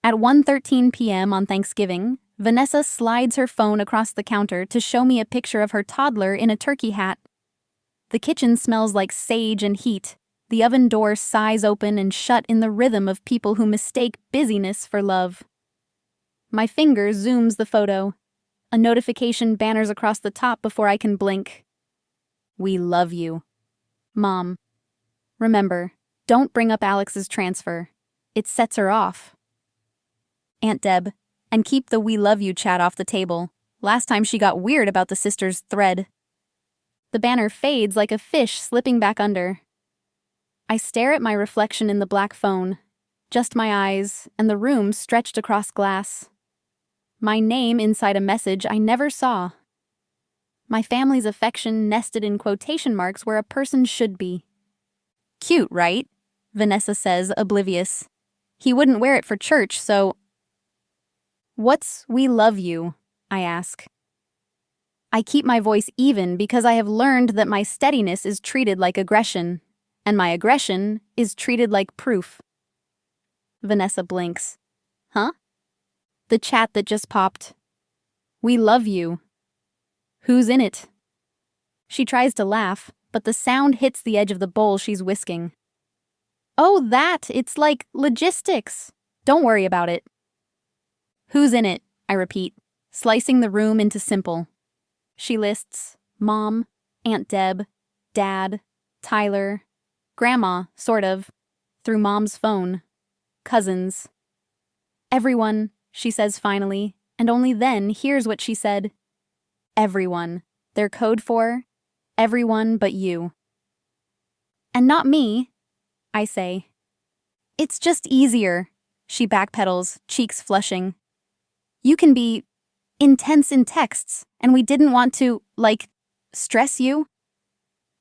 At 1:13 p.m. on Thanksgiving, Vanessa slides her phone across the counter to show me a picture of her toddler in a turkey hat. The kitchen smells like sage and heat. The oven door sighs open and shut in the rhythm of people who mistake busyness for love. My finger zooms the photo. A notification banners across the top before I can blink. We love you. Mom. Remember, don't bring up Alex's transfer. It sets her off. Aunt Deb. And keep the we love you chat off the table. Last time she got weird about the sisters' thread. The banner fades like a fish slipping back under. I stare at my reflection in the black phone. Just my eyes, and the room stretched across glass. My name inside a message I never saw. My family's affection nested in quotation marks where a person should be. Cute, right? Vanessa says, oblivious. He wouldn't wear it for church, so... What's we love you? I ask. I keep my voice even because I have learned that my steadiness is treated like aggression, and my aggression is treated like proof. Vanessa blinks. Huh? The chat that just popped. We love you. Who's in it? She tries to laugh, but the sound hits the edge of the bowl she's whisking. Oh, that! It's like logistics. Don't worry about it. Who's in it? I repeat, slicing the room into simple. She lists Mom, Aunt Deb, Dad, Tyler, Grandma, sort of, through Mom's phone, cousins. Everyone, she says finally, and only then hears what she said. Everyone. Their code for everyone but you. And not me, I say. It's just easier, she backpedals, cheeks flushing. You can be intense in texts, and we didn't want to, stress you.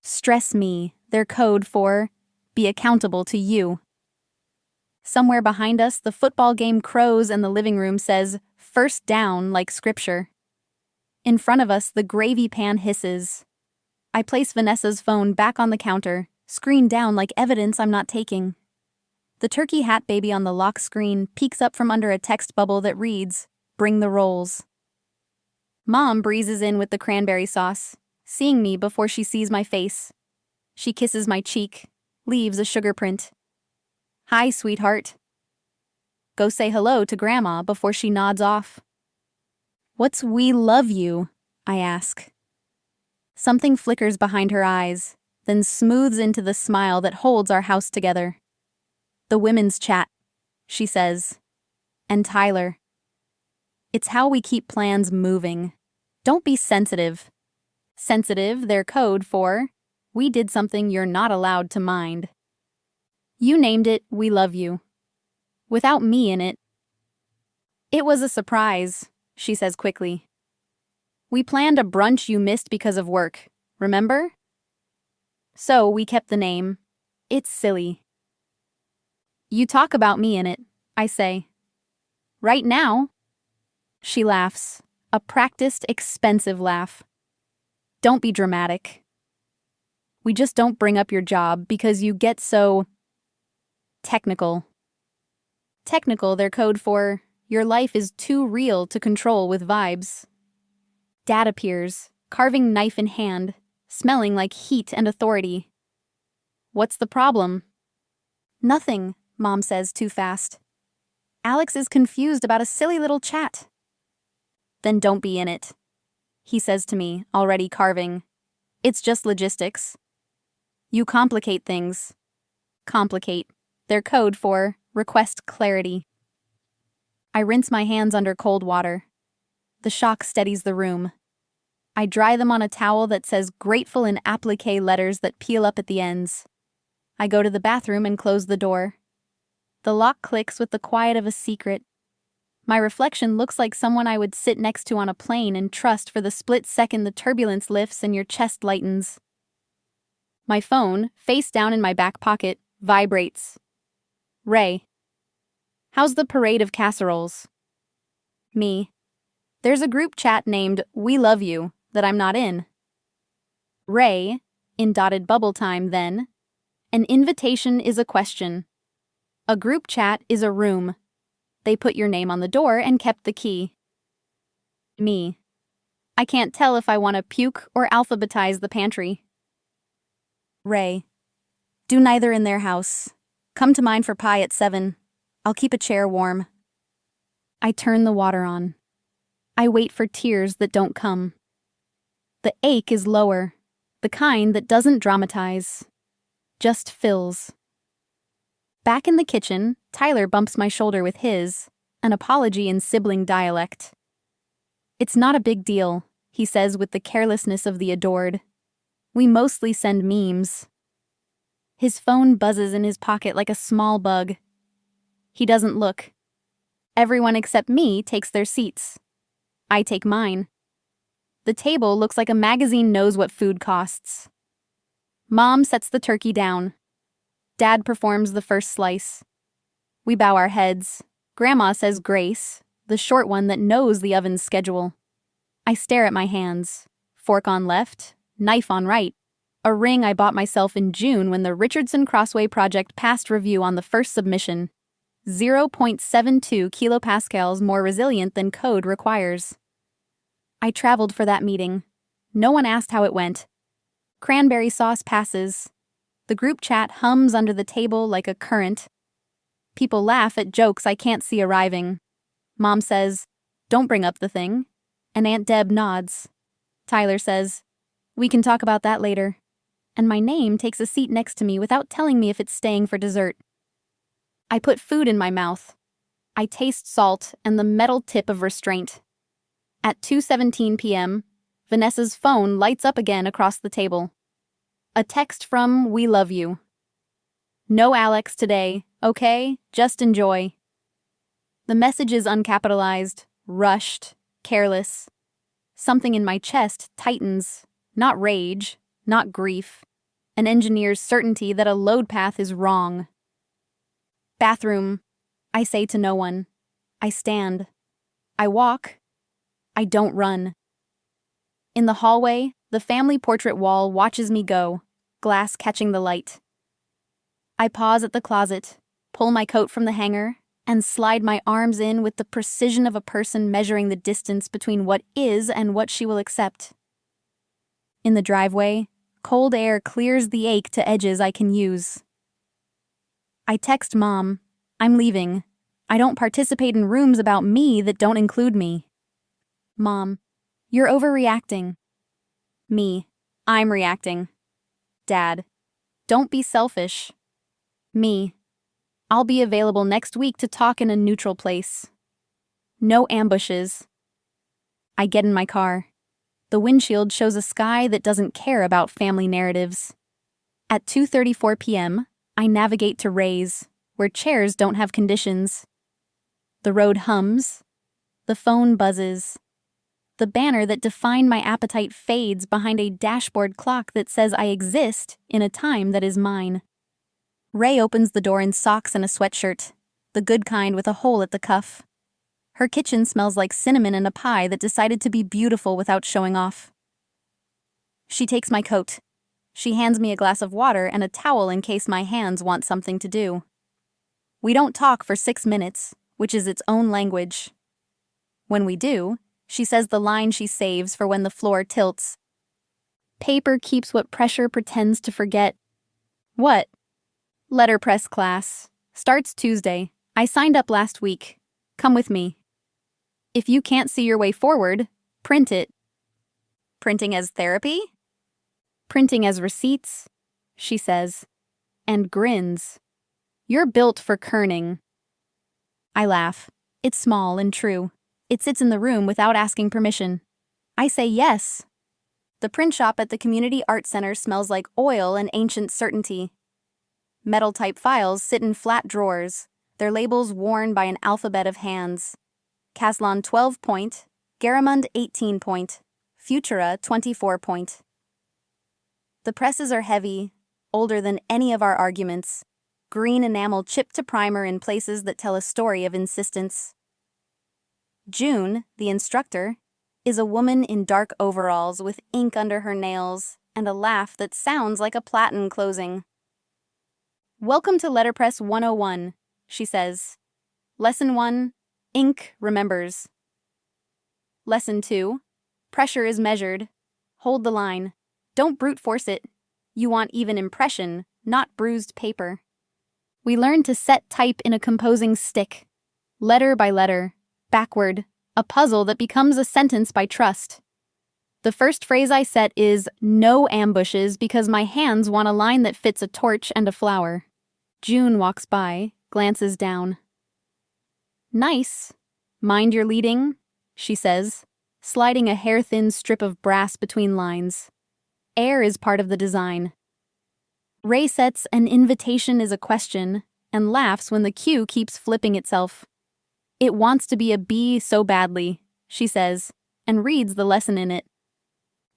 Stress me, their code for be accountable to you. Somewhere behind us, the football game crows and the living room says, first down, like scripture. In front of us, the gravy pan hisses. I place Vanessa's phone back on the counter, screen down like evidence I'm not taking. The turkey hat baby on the lock screen peeks up from under a text bubble that reads, bring the rolls. Mom breezes in with the cranberry sauce, seeing me before she sees my face. She kisses my cheek, leaves a sugar print. Hi, sweetheart. Go say hello to Grandma before she nods off. What's we love you? I ask. Something flickers behind her eyes, then smooths into the smile that holds our house together. The women's chat, she says. And Tyler. It's how we keep plans moving. Don't be sensitive. Sensitive, their code for, we did something you're not allowed to mind. You named it, we love you. Without me in it. It was a surprise, she says quickly. We planned a brunch you missed because of work, remember? So we kept the name. It's silly. You talk about me in it, I say. Right now. She laughs, a practiced, expensive laugh. Don't be dramatic. We just don't bring up your job because you get so... technical. Technical, their code for, your life is too real to control with vibes. Dad appears, carving knife in hand, smelling like heat and authority. What's the problem? Nothing, Mom says too fast. Alex is confused about a silly little chat. Then don't be in it, he says to me, already carving. It's just logistics. You complicate things. Complicate. Their code for request clarity. I rinse my hands under cold water. The shock steadies the room. I dry them on a towel that says grateful in applique letters that peel up at the ends. I go to the bathroom and close the door. The lock clicks with the quiet of a secret. My reflection looks like someone I would sit next to on a plane and trust for the split second the turbulence lifts and your chest lightens. My phone, face down in my back pocket, vibrates. Ray. How's the parade of casseroles? Me. There's a group chat named We Love You that I'm not in. Ray, in dotted bubble time then. An invitation is a question. A group chat is a room. They put your name on the door and kept the key. Me. I can't tell if I want to puke or alphabetize the pantry. Ray. Do neither in their house. Come to mine for pie at 7. I'll keep a chair warm. I turn the water on. I wait for tears that don't come. The ache is lower, the kind that doesn't dramatize, just fills. Back in the kitchen, Tyler bumps my shoulder with his, an apology in sibling dialect. It's not a big deal, he says with the carelessness of the adored. We mostly send memes. His phone buzzes in his pocket like a small bug. He doesn't look. Everyone except me takes their seats. I take mine. The table looks like a magazine knows what food costs. Mom sets the turkey down. Dad performs the first slice. We bow our heads. Grandma says grace, the short one that knows the oven's schedule. I stare at my hands. Fork on left, knife on right. A ring I bought myself in June when the Richardson Crossway project passed review on the first submission. 0.72 kilopascals more resilient than code requires. I traveled for that meeting. No one asked how it went. Cranberry sauce passes. The group chat hums under the table like a current. People laugh at jokes I can't see arriving. Mom says, "Don't bring up the thing." And Aunt Deb nods. Tyler says, "We can talk about that later." And my name takes a seat next to me without telling me if it's staying for dessert. I put food in my mouth. I taste salt and the metal tip of restraint. At 2:17 p.m., Vanessa's phone lights up again across the table. A text from We Love You. No Alex today, okay? Just enjoy. The message is uncapitalized, rushed, careless. Something in my chest tightens, not rage, not grief, an engineer's certainty that a load path is wrong. Bathroom. I say to no one. I stand. I walk. I don't run. In the hallway, the family portrait wall watches me go, glass catching the light. I pause at the closet, pull my coat from the hanger, and slide my arms in with the precision of a person measuring the distance between what is and what she will accept. In the driveway, cold air clears the ache to edges I can use. I text Mom, I'm leaving. I don't participate in rooms about me that don't include me. Mom, you're overreacting. Me, I'm reacting. Dad, don't be selfish. Me, I'll be available next week to talk in a neutral place. No ambushes. I get in my car. The windshield shows a sky that doesn't care about family narratives. At 2:34 p.m., I navigate to Ray's, where chairs don't have conditions. The road hums. The phone buzzes. The banner that defined my appetite fades behind a dashboard clock that says I exist in a time that is mine. Ray opens the door in socks and a sweatshirt, the good kind with a hole at the cuff. Her kitchen smells like cinnamon and a pie that decided to be beautiful without showing off. She takes my coat. She hands me a glass of water and a towel in case my hands want something to do. We don't talk for 6 minutes, which is its own language. When we do, she says the line she saves for when the floor tilts. Paper keeps what pressure pretends to forget. What? Letterpress class. Starts Tuesday. I signed up last week. Come with me. If you can't see your way forward, print it. Printing as therapy? Printing as receipts, she says, and grins. You're built for kerning. I laugh. It's small and true. It sits in the room without asking permission. I say yes. The print shop at the Community Art Center smells like oil and ancient certainty. Metal-type files sit in flat drawers, their labels worn by an alphabet of hands. Caslon 12 point, Garamond 18 point, Futura 24 point. The presses are heavy, older than any of our arguments, green enamel chipped to primer in places that tell a story of insistence. June, the instructor, is a woman in dark overalls with ink under her nails and a laugh that sounds like a platen closing. Welcome to Letterpress 101, she says. Lesson 1. Ink remembers. Lesson 2. Pressure is measured. Hold the line. Don't brute force it. You want even impression, not bruised paper. We learn to set type in a composing stick. Letter by letter, backward, a puzzle that becomes a sentence by trust. The first phrase I set is no ambushes because my hands want a line that fits a torch and a flower. June walks by, glances down. Nice. Mind your leading, she says, sliding a hair-thin strip of brass between lines. Air is part of the design. Ray sets an invitation is a question and laughs when the cue keeps flipping itself. It wants to be a bee so badly, she says, and reads the lesson in it.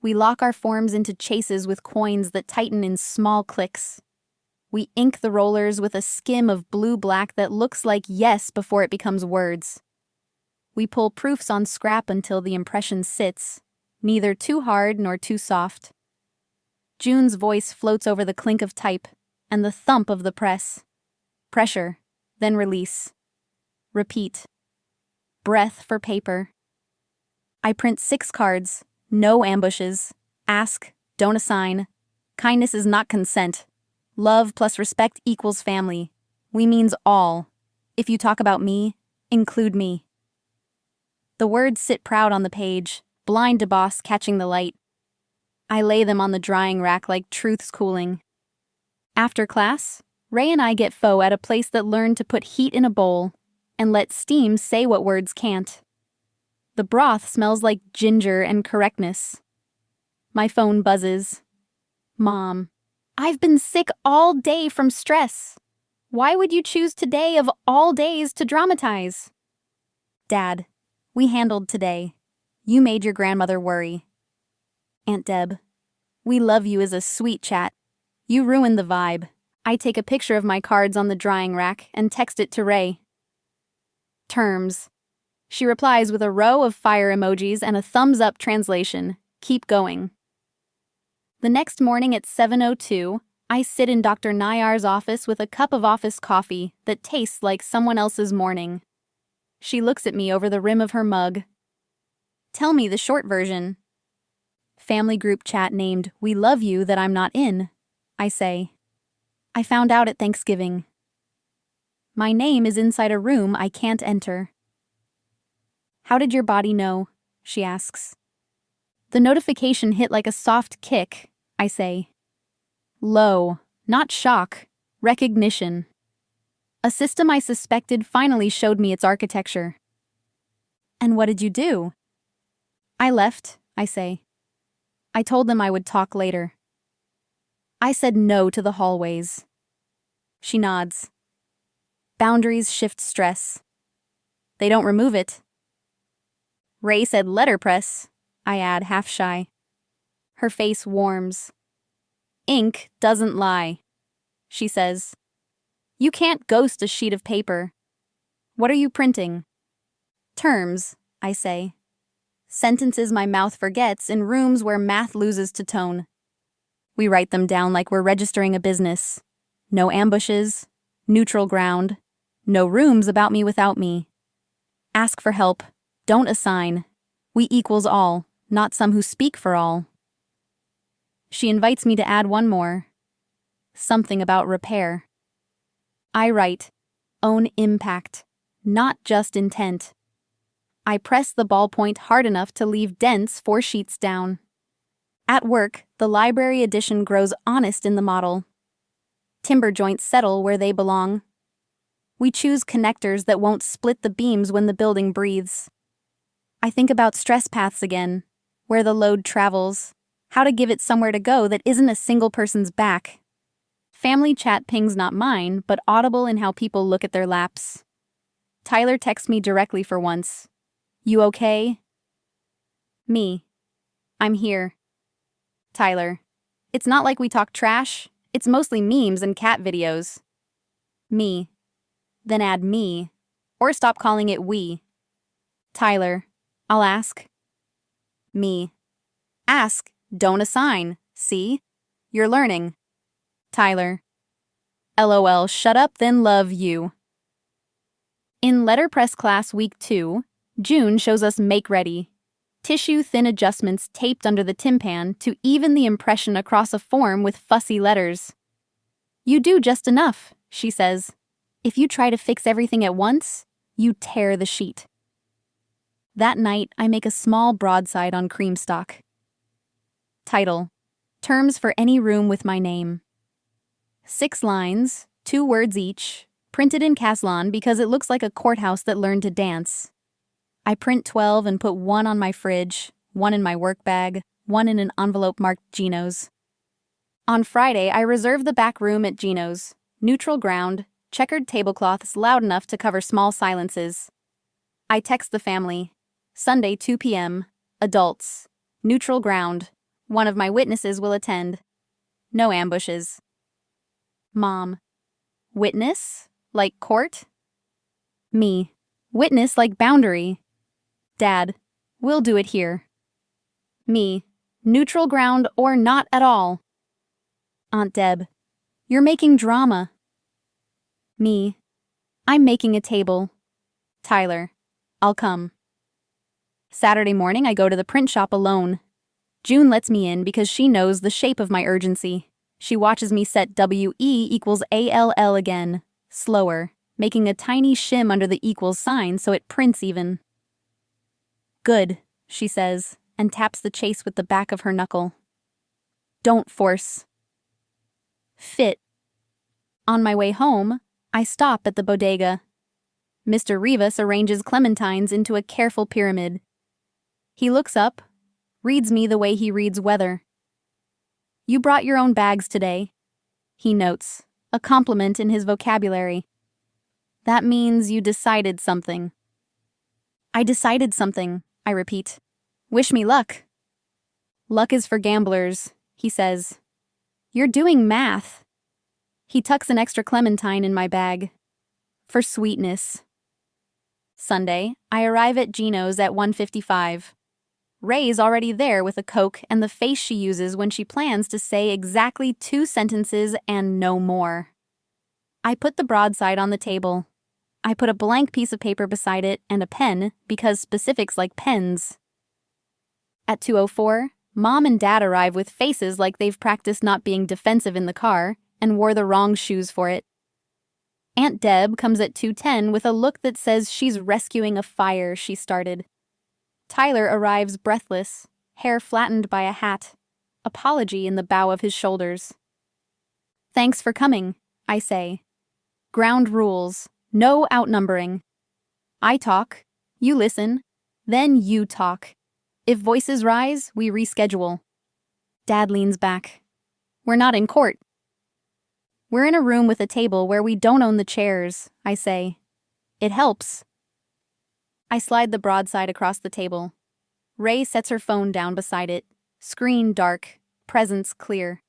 We lock our forms into chases with coins that tighten in small clicks. We ink the rollers with a skim of blue-black that looks like yes before it becomes words. We pull proofs on scrap until the impression sits, neither too hard nor too soft. June's voice floats over the clink of type and the thump of the press. Pressure, then release. Repeat. Breath for paper. I print 6 cards, no ambushes. Ask, don't assign. Kindness is not consent. Love plus respect equals family. We means all. If you talk about me, include me. The words sit proud on the page, blind to boss catching the light. I lay them on the drying rack like truth's cooling. After class, Ray and I get pho at a place that learned to put heat in a bowl and let steam say what words can't. The broth smells like ginger and correctness. My phone buzzes. Mom, I've been sick all day from stress. Why would you choose today of all days to dramatize? Dad, we handled today. You made your grandmother worry. Aunt Deb, we love you as a sweet chat. You ruined the vibe. I take a picture of my cards on the drying rack and text it to Ray. Terms. She replies with a row of fire emojis and a thumbs-up translation. Keep going. The next morning at 7:02, I sit in Dr. Nayar's office with a cup of office coffee that tastes like someone else's morning. She looks at me over the rim of her mug. Tell me the short version. Family group chat named We Love You that I'm not in, I say. I found out at Thanksgiving. My name is inside a room I can't enter. How did your body know? She asks. The notification hit like a soft kick, I say. Low, not shock, recognition. A system I suspected finally showed me its architecture. And what did you do? I left, I say. I told them I would talk later. I said no to the hallways. She nods. Boundaries shift stress. They don't remove it. Ray said letterpress, I add half shy. Her face warms. Ink doesn't lie, she says. You can't ghost a sheet of paper. What are you printing? Terms, I say. Sentences my mouth forgets in rooms where math loses to tone. We write them down like we're registering a business. No ambushes, neutral ground, no rooms about me without me. Ask for help, don't assign. We equals all, not some who speak for all. She invites me to add one more. Something about repair. I write, own impact, not just intent. I press the ballpoint hard enough to leave dents 4 sheets down. At work, the library edition grows honest in the model. Timber joints settle where they belong. We choose connectors that won't split the beams when the building breathes. I think about stress paths again, where the load travels, how to give it somewhere to go that isn't a single person's back. Family chat pings not mine, but audible in how people look at their laps. Tyler texts me directly for once. You okay? Me. I'm here. Tyler. It's not like we talk trash. It's mostly memes and cat videos. Me. Then add me. Or stop calling it we. Tyler. I'll ask. Me. Ask, don't assign. See? You're learning. Tyler. LOL, shut up then love you. In letterpress class week 2, June shows us make ready. Tissue-thin adjustments taped under the tympan to even the impression across a form with fussy letters. You do just enough, she says. If you try to fix everything at once, you tear the sheet. That night, I make a small broadside on creamstock. Title: Terms for any room with my name. 6 lines, 2 words each, printed in Caslon because it looks like a courthouse that learned to dance. I print 12 and put 1 on my fridge, 1 in my work bag, 1 in an envelope marked Gino's. On Friday, I reserve the back room at Gino's. Neutral ground, checkered tablecloths loud enough to cover small silences. I text the family. Sunday, 2 p.m. Adults. Neutral ground. One of my witnesses will attend. No ambushes. Mom. Witness? Like court? Me. Witness like boundary. Dad. We'll do it here. Me. Neutral ground or not at all. Aunt Deb. You're making drama. Me. I'm making a table. Tyler. I'll come. Saturday morning, I go to the print shop alone. June lets me in because she knows the shape of my urgency. She watches me set WE equals ALL again, slower, making a tiny shim under the equals sign so it prints even. Good, she says, and taps the chase with the back of her knuckle. Don't force. Fit. On my way home, I stop at the bodega. Mr. Rivas arranges clementines into a careful pyramid. He looks up, reads me the way he reads weather. You brought your own bags today, he notes, a compliment in his vocabulary. That means you decided something. I decided something, I repeat. Wish me luck. Luck is for gamblers, he says. You're doing math. He tucks an extra clementine in my bag. For sweetness. Sunday, I arrive at Gino's at 1:55. Ray's already there with a Coke and the face she uses when she plans to say exactly 2 sentences and no more. I put the broadside on the table. I put a blank piece of paper beside it and a pen because specifics like pens. At 2:04, Mom and Dad arrive with faces like they've practiced not being defensive in the car and wore the wrong shoes for it. Aunt Deb comes at 2:10 with a look that says she's rescuing a fire she started. Tyler arrives breathless, hair flattened by a hat, apology in the bow of his shoulders. Thanks for coming, I say. Ground rules, no outnumbering. I talk, you listen, then you talk. If voices rise, we reschedule. Dad leans back. We're not in court. We're in a room with a table where we don't own the chairs, I say. It helps. I slide the broadside across the table. Ray sets her phone down beside it. Screen dark, presence clear.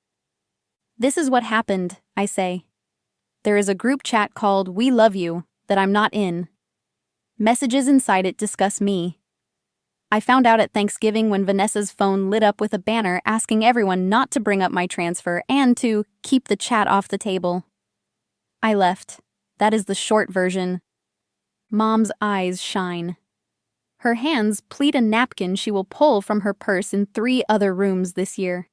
This is what happened, I say. There is a group chat called We Love You that I'm not in. Messages inside it discuss me. I found out at Thanksgiving when Vanessa's phone lit up with a banner asking everyone not to bring up my transfer and to keep the chat off the table. I left. That is the short version. Mom's eyes shine. Her hands pleat a napkin she will pull from her purse in 3 other rooms this year.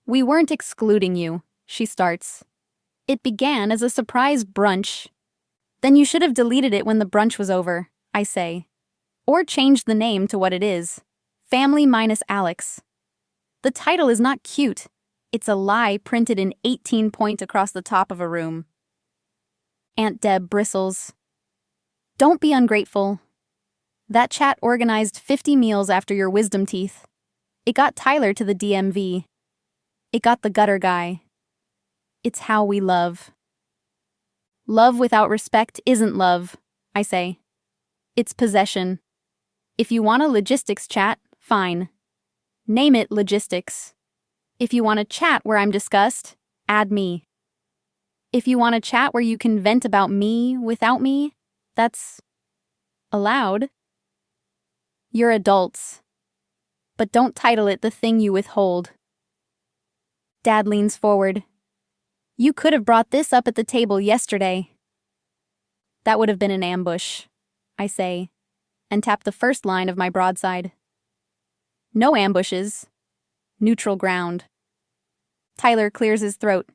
We weren't excluding you, she starts. It began as a surprise brunch. Then you should have deleted it when the brunch was over, I say. Or changed the name to what it is. Family minus Alex. The title is not cute. It's a lie printed in 18 point across the top of a room. Aunt Deb bristles. Don't be ungrateful. That chat organized 50 meals after your wisdom teeth. It got Tyler to the DMV. It got the gutter guy. It's how we love. Love without respect isn't love, I say. It's possession. If you want a logistics chat, fine. Name it logistics. If you want a chat where I'm discussed, add me. If you want a chat where you can vent about me without me, that's allowed. You're adults. But don't title it the thing you withhold. Dad leans forward. You could have brought this up at the table yesterday. That would have been an ambush, I say, and tap the first line of my broadside. No ambushes. Neutral ground. Tyler clears his throat.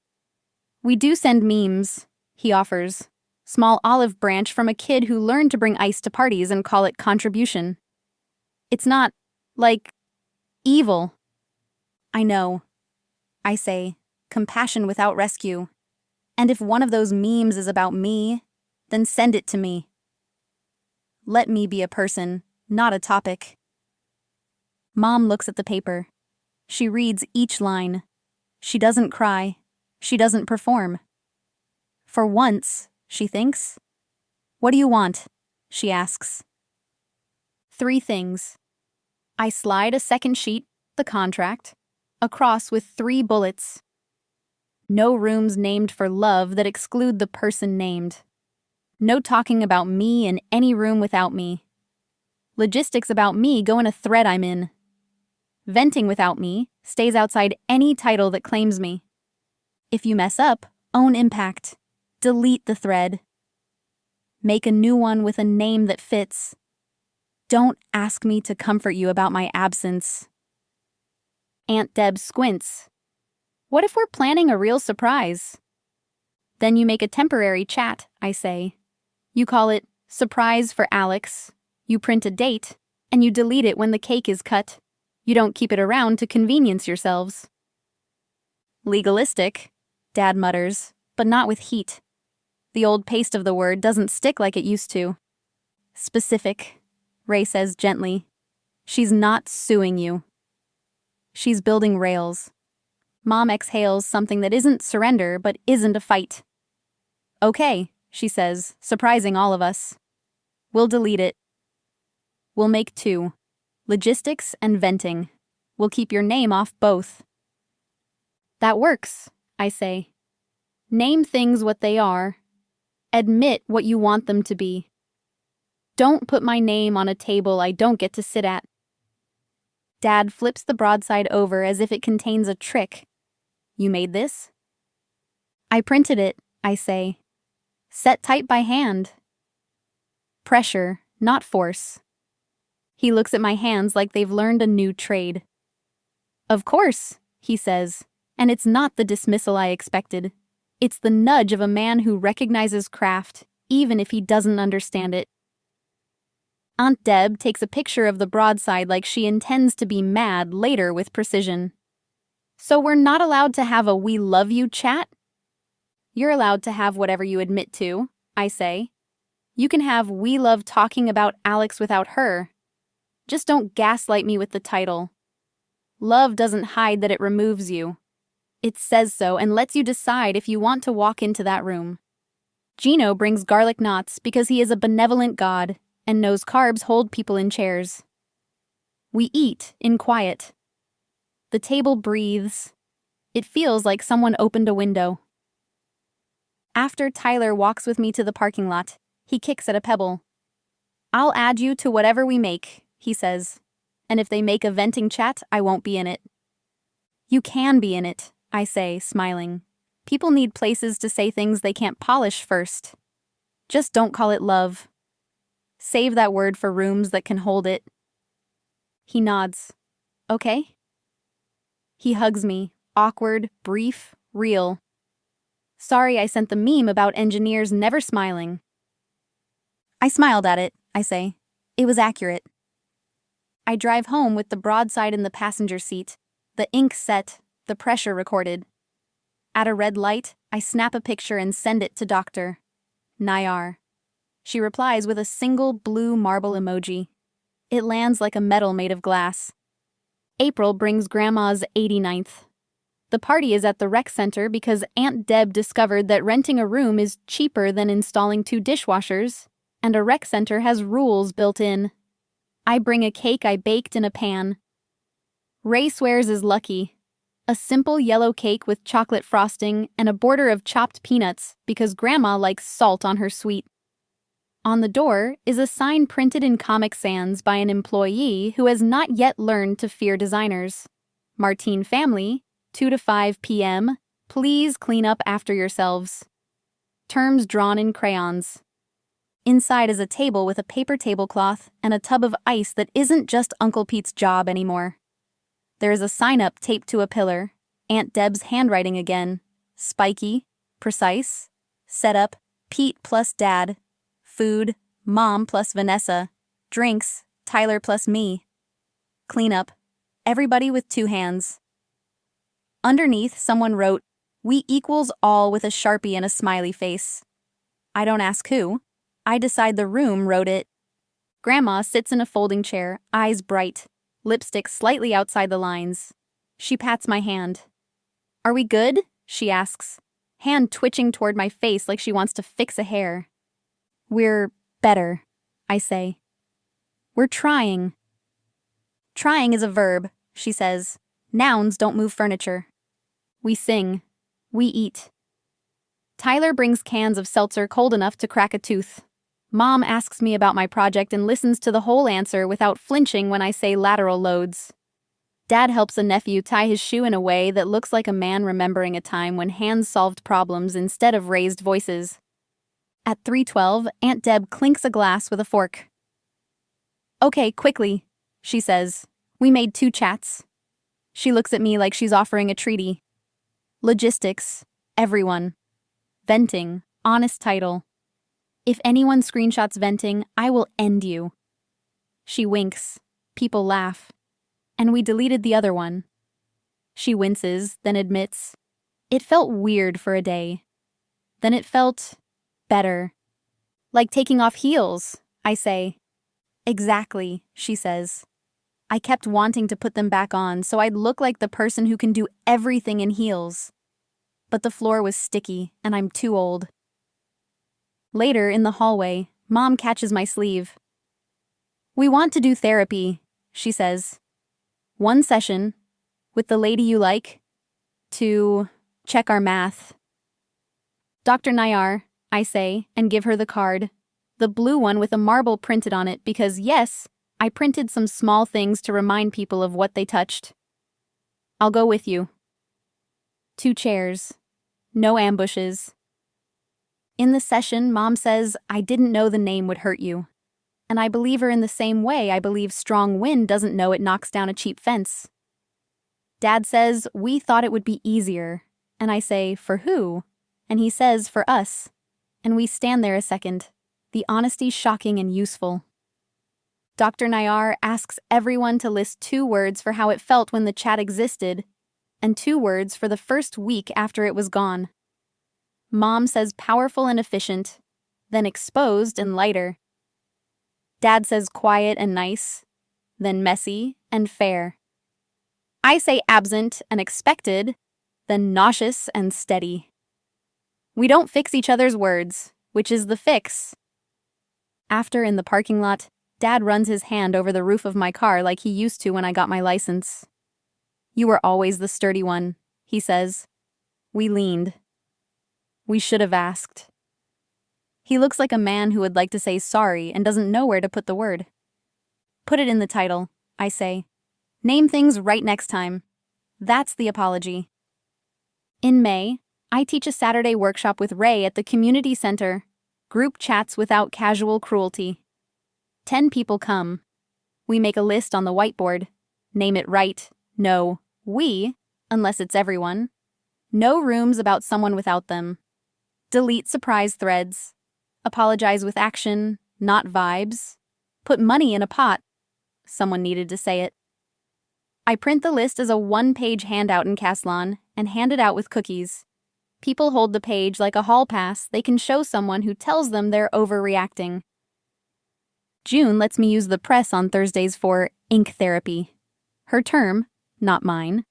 We do send memes, he offers. Small olive branch from a kid who learned to bring ice to parties and call it contribution. It's not, like, evil. I know, I say, compassion without rescue. And if one of those memes is about me, then send it to me. Let me be a person, not a topic. Mom looks at the paper. She reads each line. She doesn't cry. She doesn't perform. For once, she thinks. What do you want? She asks. 3 things. I slide a second sheet, the contract, across with 3 bullets. No rooms named for love that exclude the person named. No talking about me in any room without me. Logistics about me go in a thread I'm in. Venting without me stays outside any title that claims me. If you mess up, own impact. Delete the thread. Make a new one with a name that fits. Don't ask me to comfort you about my absence. Aunt Deb squints. What if we're planning a real surprise? Then you make a temporary chat, I say. You call it Surprise for Alex. You print a date, and you delete it when the cake is cut. You don't keep it around to convenience yourselves. Legalistic, Dad mutters, but not with heat. The old paste of the word doesn't stick like it used to. Specific, Ray says gently. She's not suing you. She's building rails. Mom exhales something that isn't surrender but isn't a fight. Okay, she says, surprising all of us. We'll delete it. We'll make 2. Logistics and venting. We'll keep your name off both. That works, I say. Name things what they are. Admit what you want them to be. Don't put my name on a table I don't get to sit at. Dad flips the broadside over as if it contains a trick. You made this? I printed it, I say. Set tight by hand. Pressure, not force. He looks at my hands like they've learned a new trade. Of course, he says, and it's not the dismissal I expected. It's the nudge of a man who recognizes craft, even if he doesn't understand it. Aunt Deb takes a picture of the broadside like she intends to be mad later with precision. So we're not allowed to have a we love you chat? You're allowed to have whatever you admit to, I say. You can have we love talking about Alex without her. Just don't gaslight me with the title. Love doesn't hide that it removes you. It says so and lets you decide if you want to walk into that room. Gino brings garlic knots because he is a benevolent god and knows carbs hold people in chairs. We eat in quiet. The table breathes. It feels like someone opened a window. After Tyler walks with me to the parking lot, he kicks at a pebble. I'll add you to whatever we make, he says. And if they make a venting chat, I won't be in it. You can be in it, I say, smiling. People need places to say things they can't polish first. Just don't call it love. Save that word for rooms that can hold it. He nods. Okay? He hugs me, awkward, brief, real. Sorry I sent the meme about engineers never smiling. I smiled at it, I say. It was accurate. I drive home with the broadside in the passenger seat, the ink set, the pressure recorded. At a red light, I snap a picture and send it to Dr. Nayar. She replies with a single blue marble emoji. It lands like a medal made of glass. April brings Grandma's 89th. The party is at the rec center because Aunt Deb discovered that renting a room is cheaper than installing 2 dishwashers, and a rec center has rules built in. I bring a cake I baked in a pan. Ray swears is lucky. A simple yellow cake with chocolate frosting and a border of chopped peanuts because Grandma likes salt on her sweet. On the door is a sign printed in Comic Sans by an employee who has not yet learned to fear designers. Martine family, 2 to 5 p.m., please clean up after yourselves. Terms drawn in crayons. Inside is a table with a paper tablecloth and a tub of ice that isn't just Uncle Pete's job anymore. There is a sign-up taped to a pillar, Aunt Deb's handwriting again, spiky, precise, setup, Pete plus Dad, food, Mom plus Vanessa, drinks, Tyler plus me. Cleanup, everybody with 2 hands. Underneath, someone wrote, "We equals all" with a Sharpie and a smiley face. I don't ask who. I decide the room wrote it. Grandma sits in a folding chair, eyes bright, lipstick slightly outside the lines. She pats my hand. "Are we good?" she asks, hand twitching toward my face like she wants to fix a hair. "We're better," I say. "We're trying." "Trying is a verb," she says. "Nouns don't move furniture." We sing. We eat. Tyler brings cans of seltzer cold enough to crack a tooth. Mom asks me about my project and listens to the whole answer without flinching when I say lateral loads. Dad helps a nephew tie his shoe in a way that looks like a man remembering a time when hands solved problems instead of raised voices. At 3:12, Aunt Deb clinks a glass with a fork. "Okay, quickly," she says. "We made 2 chats." She looks at me like she's offering a treaty. Logistics, everyone. Venting, honest title. If anyone screenshots venting, I will end you. She winks. People laugh. And we deleted the other one. She winces, then admits. It felt weird for a day. Then it felt better. Like taking off heels, I say. Exactly, she says. I kept wanting to put them back on so I'd look like the person who can do everything in heels. But the floor was sticky, and I'm too old. Later, in the hallway, Mom catches my sleeve. "We want to do therapy," she says. "1 session, with the lady you like, to check our math." "Dr. Nayar," I say, and give her the card. The blue one with a marble printed on it because, yes, I printed some small things to remind people of what they touched. "I'll go with you." 2 chairs. No ambushes. In the session, Mom says, I didn't know the name would hurt you. And I believe her in the same way I believe strong wind doesn't know it knocks down a cheap fence. Dad says, we thought it would be easier. And I say, for who? And he says, for us. And we stand there a second. The honesty shocking and useful. Dr. Nayar asks everyone to list 2 words for how it felt when the chat existed, and 2 words for the first week after it was gone. Mom says powerful and efficient, then exposed and lighter. Dad says quiet and nice, then messy and fair. I say absent and expected, then nauseous and steady. We don't fix each other's words, which is the fix. After, in the parking lot, Dad runs his hand over the roof of my car like he used to when I got my license. You were always the sturdy one, he says. We leaned. We should have asked. He looks like a man who would like to say sorry and doesn't know where to put the word. Put it in the title, I say. Name things right next time. That's the apology. In May, I teach a Saturday workshop with Ray at the community center. Group chats without casual cruelty. 10 people come. We make a list on the whiteboard. Name it right. No, we, unless it's everyone. No rooms about someone without them. Delete surprise threads. Apologize with action, not vibes. Put money in a pot. Someone needed to say it. I print the list as a 1-page handout in Caslon and hand it out with cookies. People hold the page like a hall pass they can show someone who tells them they're overreacting. June lets me use the press on Thursdays for ink therapy. Her term, not mine.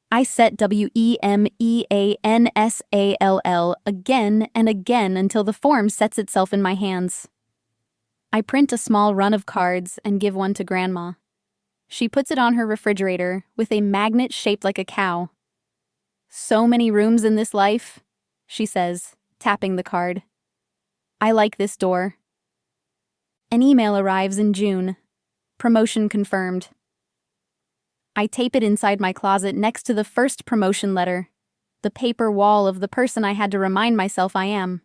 I set WEMEANSALL again and again until the form sets itself in my hands. I print a small run of cards and give one to Grandma. She puts it on her refrigerator with a magnet shaped like a cow. So many rooms in this life, she says, tapping the card. I like this door. An email arrives in June. Promotion confirmed. I tape it inside my closet next to the first promotion letter, the paper wall of the person I had to remind myself I am.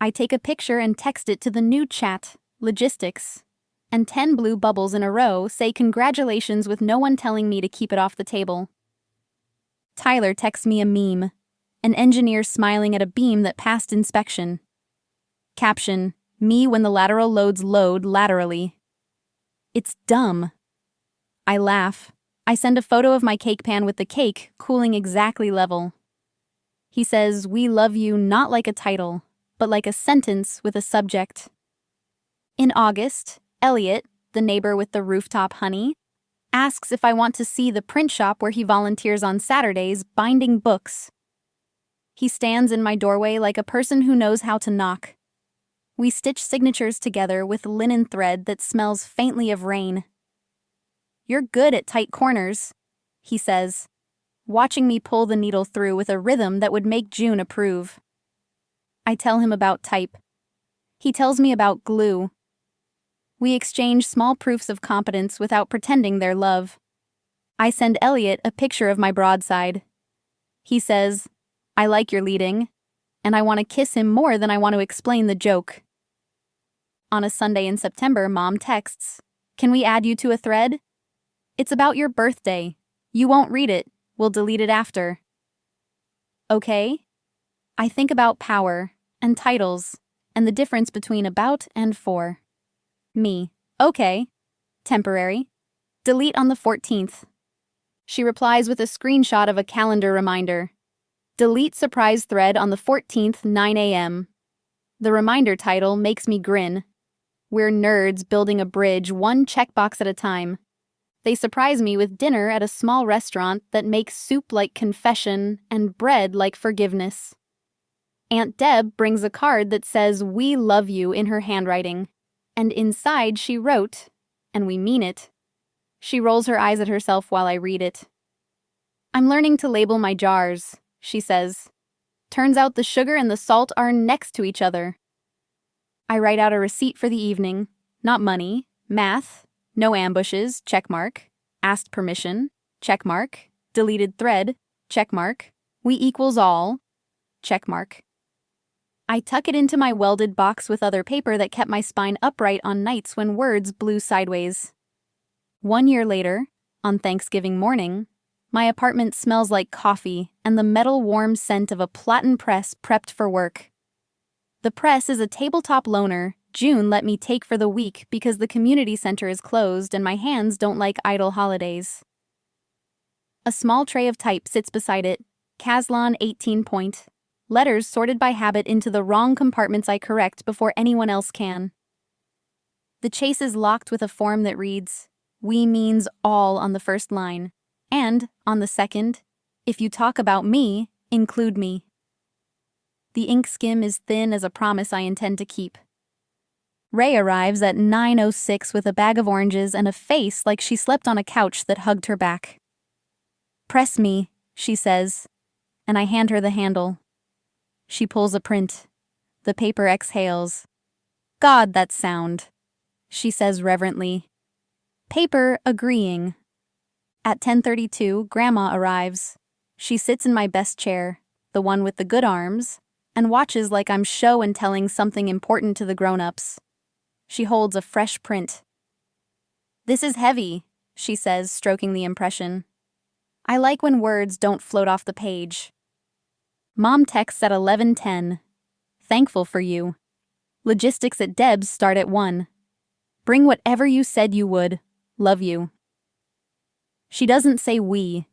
I take a picture and text it to the new chat, logistics. And 10 blue bubbles in a row say congratulations with no one telling me to keep it off the table. Tyler texts me a meme, an engineer smiling at a beam that passed inspection. Caption, me when the lateral loads load laterally. It's dumb. I laugh. I send a photo of my cake pan with the cake cooling exactly level. He says, "We love you not like a title, but like a sentence with a subject." In August, Elliot, the neighbor with the rooftop honey, asks if I want to see the print shop where he volunteers on Saturdays binding books. He stands in my doorway like a person who knows how to knock. We stitch signatures together with linen thread that smells faintly of rain. "You're good at tight corners," he says, watching me pull the needle through with a rhythm that would make June approve. I tell him about type. He tells me about glue. We exchange small proofs of competence without pretending they're love. I send Elliot a picture of my broadside. He says, "I like your leading," and I want to kiss him more than I want to explain the joke. On a Sunday in September, Mom texts, "Can we add you to a thread? It's about your birthday. You won't read it. We'll delete it after." Okay? I think about power and titles and the difference between about and for. Me. Okay. Temporary. Delete on the 14th. She replies with a screenshot of a calendar reminder. Delete surprise thread on the 14th, 9 a.m. The reminder title makes me grin. We're nerds building a bridge one checkbox at a time. They surprise me with dinner at a small restaurant that makes soup like confession and bread like forgiveness. Aunt Deb brings a card that says "We love you" in her handwriting, and inside she wrote, and we mean it. She rolls her eyes at herself while I read it. "I'm learning to label my jars," she says. "Turns out the sugar and the salt are next to each other." I write out a receipt for the evening, not money, math, no ambushes, checkmark, asked permission, checkmark, deleted thread, checkmark, we equals all, checkmark. I tuck it into my welded box with other paper that kept my spine upright on nights when words blew sideways. 1 year later, on Thanksgiving morning, my apartment smells like coffee and the metal warm scent of a platen press prepped for work. The press is a tabletop loaner June let me take for the week because the community center is closed and my hands don't like idle holidays. A small tray of type sits beside it, Caslon 18-point. Letters sorted by habit into the wrong compartments I correct before anyone else can. The chase is locked with a form that reads, "We means all" on the first line, and, on the second, "If you talk about me, include me." The ink skim is thin as a promise I intend to keep. Ray arrives at 9:06 with a bag of oranges and a face like she slept on a couch that hugged her back. "Press me," she says, and I hand her the handle. She pulls a print. The paper exhales. "God, that sound," she says reverently. Paper agreeing. At 10:32, Grandma arrives. She sits in my best chair, the one with the good arms, and watches like I'm show and telling something important to the grown-ups. She holds a fresh print. "This is heavy," she says, stroking the impression. I like when words don't float off the page. Mom texts at 11:10. "Thankful for you. Logistics at Deb's start at 1. Bring whatever you said you would. Love you." She doesn't say we.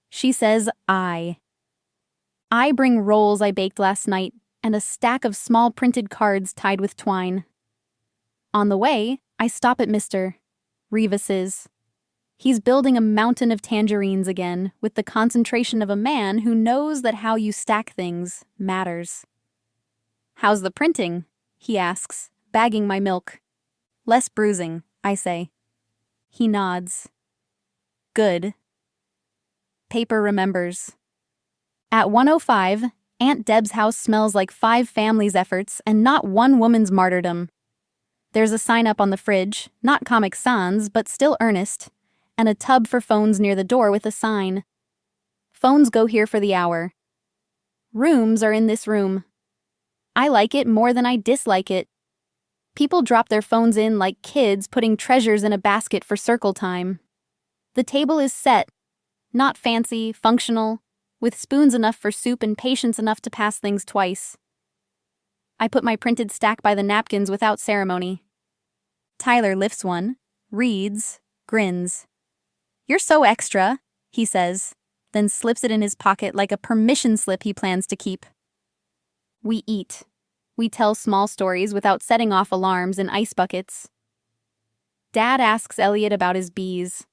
She says I. I bring rolls I baked last night and a stack of small printed cards tied with twine. On the way, I stop at Mr. Rivas's. He's building a mountain of tangerines again, with the concentration of a man who knows that how you stack things matters. "How's the printing?" he asks, bagging my milk. "Less bruising," I say. He nods. "Good." Paper remembers. At 1:05, Aunt Deb's house smells like 5 families' efforts and not one woman's martyrdom. There's a sign up on the fridge, not Comic Sans, but still earnest, and a tub for phones near the door with a sign. "Phones go here for the hour. Rooms are in this room." I like it more than I dislike it. People drop their phones in like kids putting treasures in a basket for circle time. The table is set, not fancy, functional, with spoons enough for soup and patience enough to pass things twice. I put my printed stack by the napkins without ceremony. Tyler lifts one, reads, grins. "You're so extra," he says, then slips it in his pocket like a permission slip he plans to keep. We eat. We tell small stories without setting off alarms in ice buckets. Dad asks Elliot about his bees.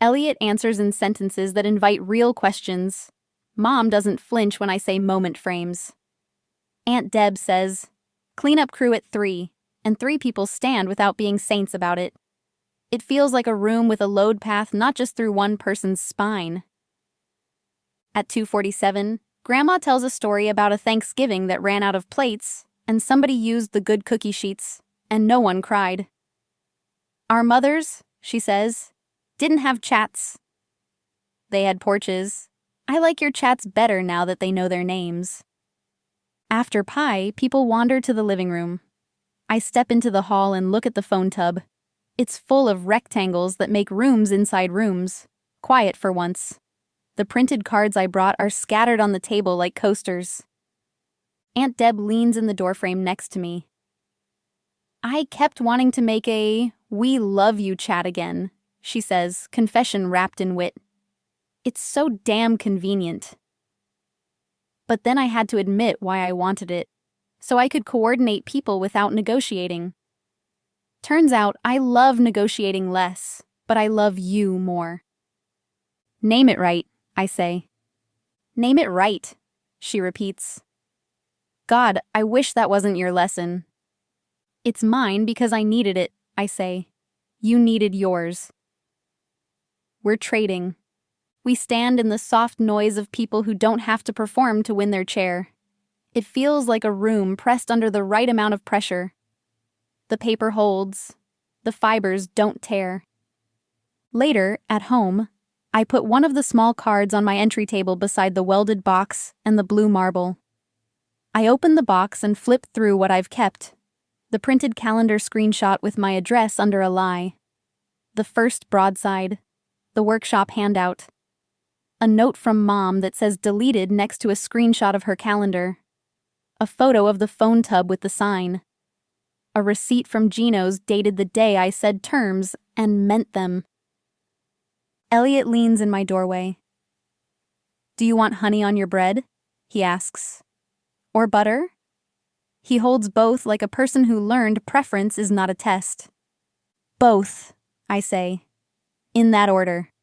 Elliot answers in sentences that invite real questions. Mom doesn't flinch when I say moment frames. Aunt Deb says, "Cleanup crew at 3, and 3 people stand without being saints about it." It feels like a room with a load path not just through one person's spine. At 2:47, Grandma tells a story about a Thanksgiving that ran out of plates, and somebody used the good cookie sheets, and no one cried. "Our mothers," she says, "didn't have chats. They had porches. I like your chats better now that they know their names." After pie, people wander to the living room. I step into the hall and look at the phone tub. It's full of rectangles that make rooms inside rooms. Quiet for once. The printed cards I brought are scattered on the table like coasters. Aunt Deb leans in the doorframe next to me. "I kept wanting to make a 'we love you' chat again," she says, confession wrapped in wit. "It's so damn convenient." But then I had to admit why I wanted it, so I could coordinate people without negotiating. Turns out I love negotiating less, but I love you more. "Name it right," I say. "Name it right," she repeats. "God, I wish that wasn't your lesson." "It's mine because I needed it," I say. "You needed yours." We're trading. We stand in the soft noise of people who don't have to perform to win their chair. It feels like a room pressed under the right amount of pressure. The paper holds. The fibers don't tear. Later, at home, I put one of the small cards on my entry table beside the welded box and the blue marble. I open the box and flip through what I've kept. The printed calendar screenshot with my address under a lie. The first broadside. The workshop handout. A note from Mom that says deleted next to a screenshot of her calendar. A photo of the phone tub with the sign. A receipt from Gino's dated the day I said terms and meant them. Elliot leans in my doorway. "Do you want honey on your bread?" he asks. "Or butter?" He holds both like a person who learned preference is not a test. "Both," I say. In that order.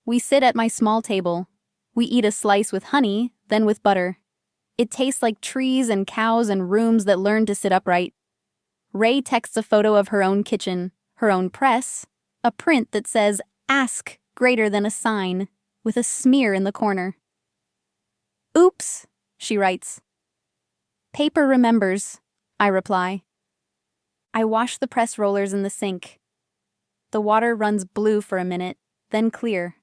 We sit at my small table. We eat a slice with honey, then with butter. It tastes like trees and cows and rooms that learn to sit upright. Ray texts a photo of her own kitchen, her own press, a print that says "ask" greater than a sign, with a smear in the corner. "Oops," she writes. "Paper remembers," I reply. I wash the press rollers in the sink. The water runs blue for a minute, then clear.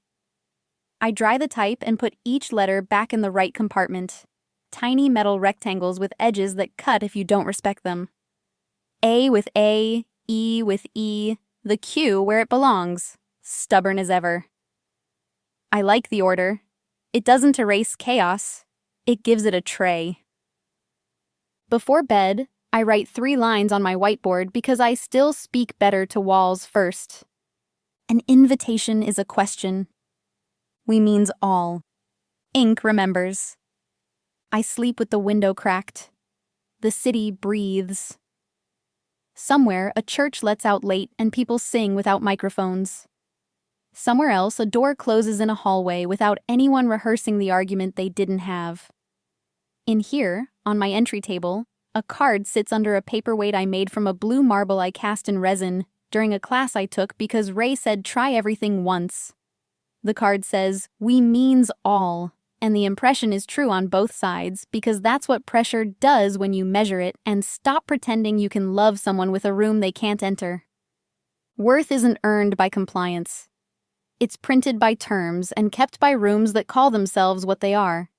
I dry the type and put each letter back in the right compartment. Tiny metal rectangles with edges that cut if you don't respect them. A with A, E with E, the Q where it belongs, stubborn as ever. I like the order. It doesn't erase chaos. It gives it a tray. Before bed, I write 3 lines on my whiteboard because I still speak better to walls first. An invitation is a question. We means all. Ink remembers. I sleep with the window cracked. The city breathes. Somewhere, a church lets out late and people sing without microphones. Somewhere else, a door closes in a hallway without anyone rehearsing the argument they didn't have. In here, on my entry table, a card sits under a paperweight I made from a blue marble I cast in resin during a class I took because Ray said try everything once. The card says, "We means all," and the impression is true on both sides because that's what pressure does when you measure it and stop pretending you can love someone with a room they can't enter. Worth isn't earned by compliance. It's printed by terms and kept by rooms that call themselves what they are.